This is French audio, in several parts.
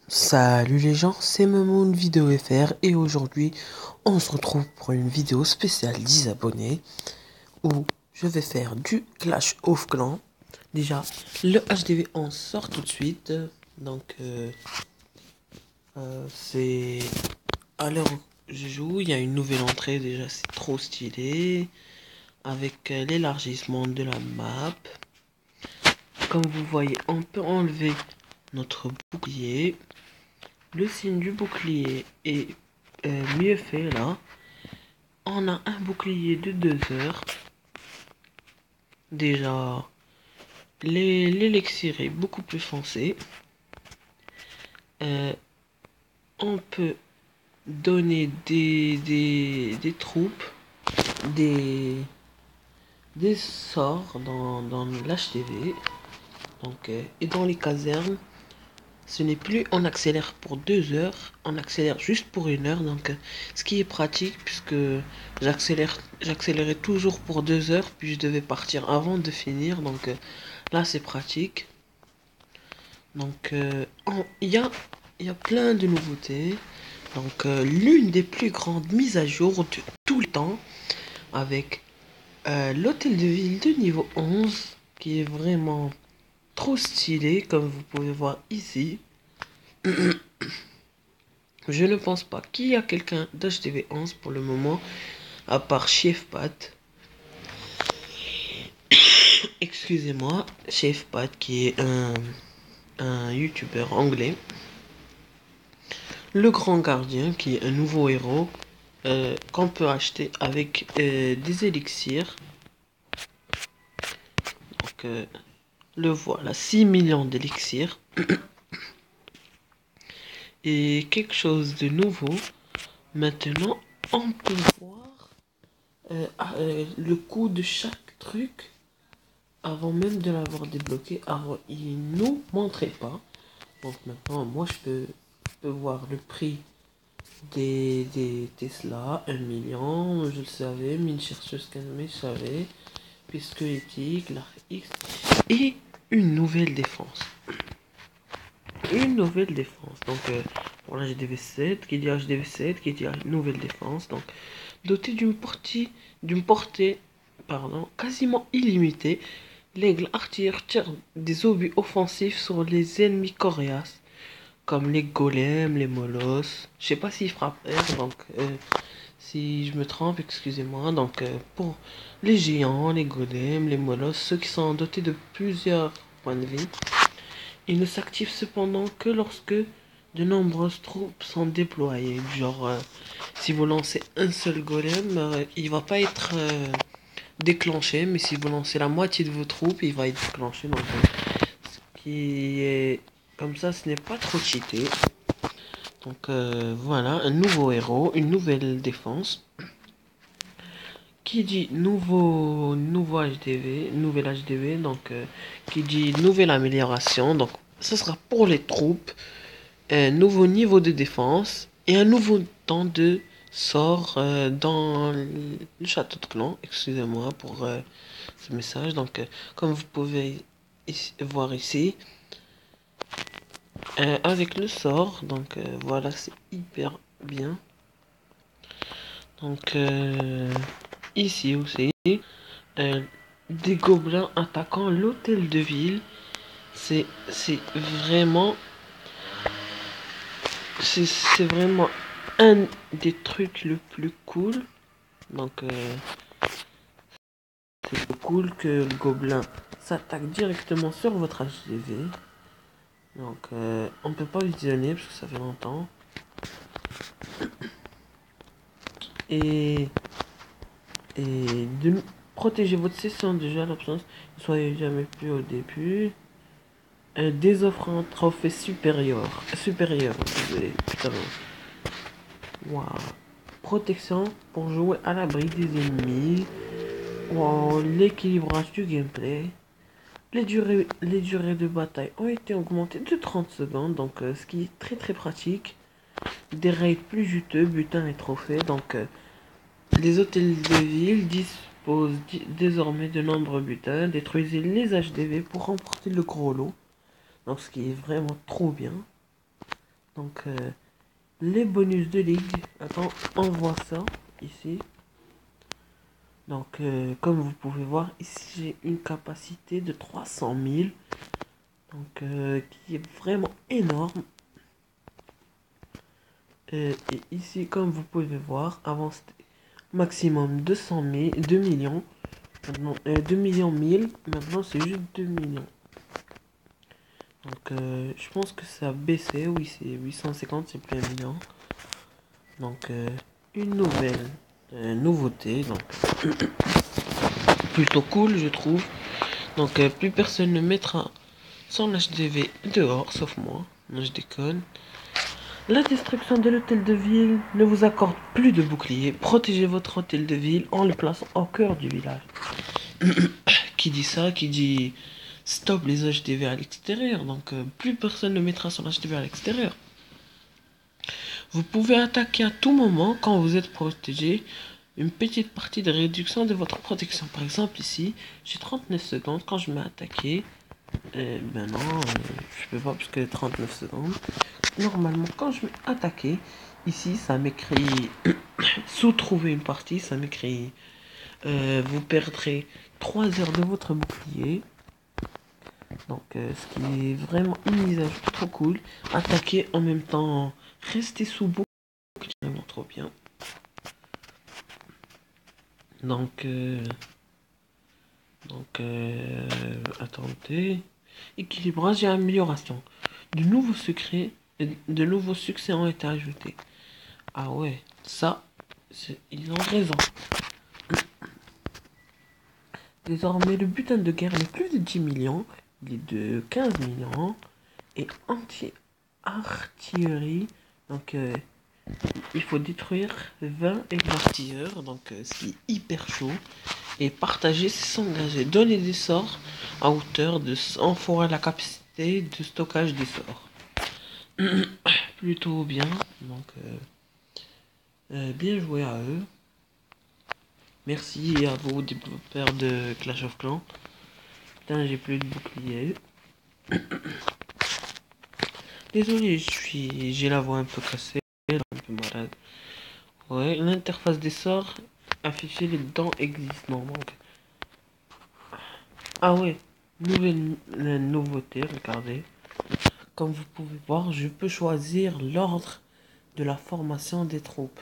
Salut les gens, c'est Momoun Vidéo FR et aujourd'hui on se retrouve pour une vidéo spéciale 10 abonnés où je vais faire du Clash of Clans. Déjà le HDV 11 sort tout de suite, donc c'est à l'heure où je joue, il y a une nouvelle entrée, déjà c'est trop stylé avec l'élargissement de la map. Comme vous voyez, on peut enlever notre bouclier. Le signe du bouclier est mieux fait là. On a un bouclier de 2 heures. Déjà, l'élixir est beaucoup plus foncé. On peut donner des troupes, des, des sorts dans l'HTV. Donc, et dans les casernes, ce n'est plus on accélère pour 2 heures, on accélère juste pour 1 heure. Donc, ce qui est pratique puisque j'accélérais toujours pour 2 heures, puis je devais partir avant de finir. Donc, là, c'est pratique. Donc, il y a plein de nouveautés. Donc, l'une des plus grandes mises à jour de tout le temps avec l'hôtel de ville de niveau 11 qui est vraiment trop stylé comme vous pouvez voir ici. Je ne pense pas qu'il y a quelqu'un d'HTV 11 pour le moment, à part Chefpat. Excusez-moi, Chefpat qui est un youtubeur anglais. Le Grand Gardien qui est un nouveau héros qu'on peut acheter avec des élixirs. Donc le voilà, 6 millions d'élixirs. Et quelque chose de nouveau, maintenant on peut voir le coût de chaque truc avant même de l'avoir débloqué. Alors il nous montrait pas. Donc maintenant moi je peux voir le prix des Tesla, 1 million, je le savais, mine chercheuse calmée, je savais, puisque éthique, l'art X, et une nouvelle défense. Une nouvelle défense. Donc pour la HDV7, qui dit HDV7, qui dit nouvelle défense, donc doté d'une portée pardon, quasiment illimitée, l'aigle artilleur tire des obus offensifs sur les ennemis coriaces, comme les golems, les molosses. Je sais pas s'ils frappent R, donc si je me trompe, excusez-moi. Donc pour les géants, les golems, les molosses, ceux qui sont dotés de plusieurs points de vie, ils ne s'activent cependant que lorsque de nombreuses troupes sont déployées. Genre, si vous lancez un seul golem, il va pas être déclenché, mais si vous lancez la moitié de vos troupes, il va être déclenché. Donc, ce qui est comme ça, ce n'est pas trop cheaté. Donc voilà, un nouveau héros, une nouvelle défense. Qui dit nouveau HDV, nouvelle HDV, donc qui dit nouvelle amélioration, donc ce sera pour les troupes, un nouveau niveau de défense et un nouveau temps de sort dans le château de clan. Excusez-moi pour ce message. Donc comme vous pouvez voir ici, avec le sort, donc voilà, c'est hyper bien. Donc ici aussi, des gobelins attaquant l'hôtel de ville. C'est vraiment, c'est vraiment un des trucs le plus cool. Donc c'est cool que le gobelin s'attaque directement sur votre HDV. Donc on peut pas visionner parce que ça fait longtemps. Et de protéger votre session déjà l'absence. Ne soyez jamais plus au début. Des offres en trophée supérieur. Désolé, putain. Wow. Protection pour jouer à l'abri des ennemis. Wow. L'équilibrage du gameplay. Les durées de bataille ont été augmentées de 30 secondes. Donc ce qui est très très pratique. Des raids plus juteux, butin et trophées. Donc les hôtels de ville disposent désormais de nombreux butins. Détruisez les HDV pour remporter le gros lot. Donc ce qui est vraiment trop bien. Donc, les bonus de ligue. Attends, on voit ça ici. Donc, comme vous pouvez voir, ici j'ai une capacité de 300 000. Donc, qui est vraiment énorme. Et ici, comme vous pouvez voir, avant c'était maximum 200 000, 2 millions. Maintenant, 2 millions 1000. Maintenant, c'est juste 2 millions. Donc, je pense que ça a baissé. Oui, c'est 850, c'est plus 1 million. Donc, une nouvelle nouveauté. Donc, plutôt cool, je trouve. Donc, plus personne ne mettra son HDV dehors, sauf moi. Non, je déconne. La destruction de l'hôtel de ville ne vous accorde plus de bouclier. Protégez votre hôtel de ville en le plaçant au cœur du village. Qui dit ça? Qui dit stop les HDV à l'extérieur. Donc, plus personne ne mettra son HDV à l'extérieur. Vous pouvez attaquer à tout moment quand vous êtes protégé. Une petite partie de réduction de votre protection. Par exemple, ici, j'ai 39 secondes. Quand je m'ai attaqué, ben non, je peux pas plus que 39 secondes. Normalement, quand je m'ai attaqué, ici, ça m'écrit sous trouver une partie, ça m'écrit vous perdrez 3 heures de votre bouclier. Donc, ce qui est vraiment une mise à jour trop cool. Attaquer en même temps, rester sous bouclier, vraiment trop bien. Donc, attendez. Équilibrage et amélioration. De nouveaux succès ont été ajoutés. Ah ouais, ça, ils ont raison. Désormais, le butin de guerre n'est plus de 10 millions, il est de 15 millions. Et anti-artillerie, donc il faut détruire 20 éclaireurs, donc ce qui est hyper chaud. Et partager, c'est s'engager. Donner des sorts à hauteur de 100 fois la capacité de stockage des sorts. Plutôt bien, donc bien joué à eux. Merci à vos développeurs de Clash of Clans. Putain, j'ai plus de bouclier. Désolé, j'ai la voix un peu cassée, un peu malade. Ouais, l'interface des sorts afficher les dents existantes. Donc. Ah ouais, nouvelle nouveauté, regardez. Comme vous pouvez voir, je peux choisir l'ordre de la formation des troupes.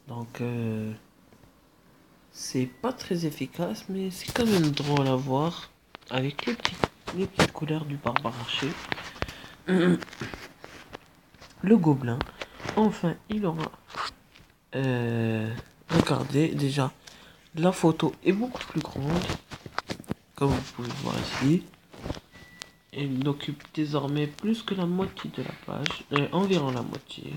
Donc, c'est pas très efficace, mais c'est quand même drôle à voir. Avec les petites couleurs du barbare archer. Le gobelin. Enfin, il aura... regardez, déjà, la photo est beaucoup plus grande. Comme vous pouvez voir ici. Il occupe désormais plus que la moitié de la page. Environ la moitié.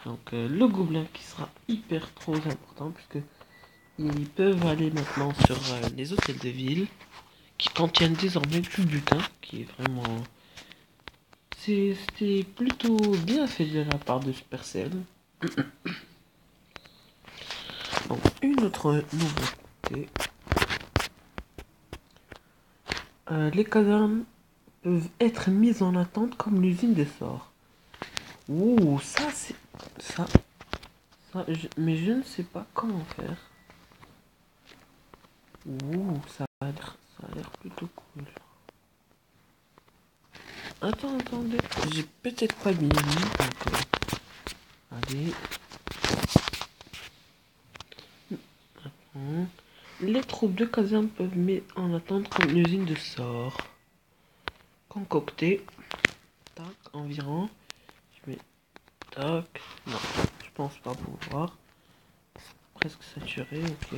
Donc le gobelin qui sera hyper trop important puisque ils peuvent aller maintenant sur les hôtels de ville qui contiennent désormais du butin qui est vraiment c'était plutôt bien fait de la part de Supercell. Donc une autre nouveauté, les casernes peuvent être mises en attente comme l'usine des sorts. Ouh, ça c'est ça, mais je ne sais pas comment faire. Ouh, ça a l'air plutôt cool. Attendez, j'ai peut-être pas mis. Donc, allez. Hum. Les troupes de caserne peuvent mettre en attente comme une usine de sorts. Concocté. Tac, environ. Je mets tac. Non, je pense pas pouvoir. Presque saturé, ok.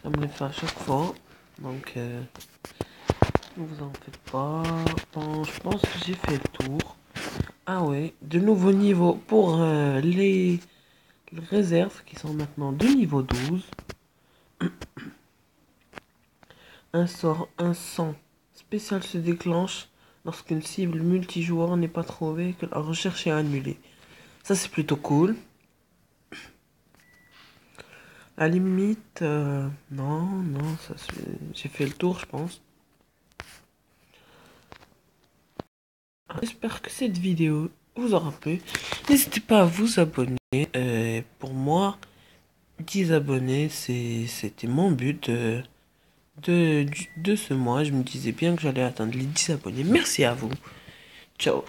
Ça me le fait à chaque fois. Donc, ne vous en faites pas. Bon, je pense que j'ai fait le tour. Ah ouais, de nouveaux niveaux pour les réserves qui sont maintenant de niveau 12. Un sang spécial se déclenche lorsqu'une cible multijoueur n'est pas trouvée, que la recherche est annulée. Ça c'est plutôt cool. À la limite, non, ça j'ai fait le tour je pense. j'espère que cette vidéo vous aura plu. N'hésitez pas à vous abonner. Pour moi, 10 abonnés, c'était mon but de ce mois. Je me disais bien que j'allais atteindre les 10 abonnés. Merci à vous. Ciao.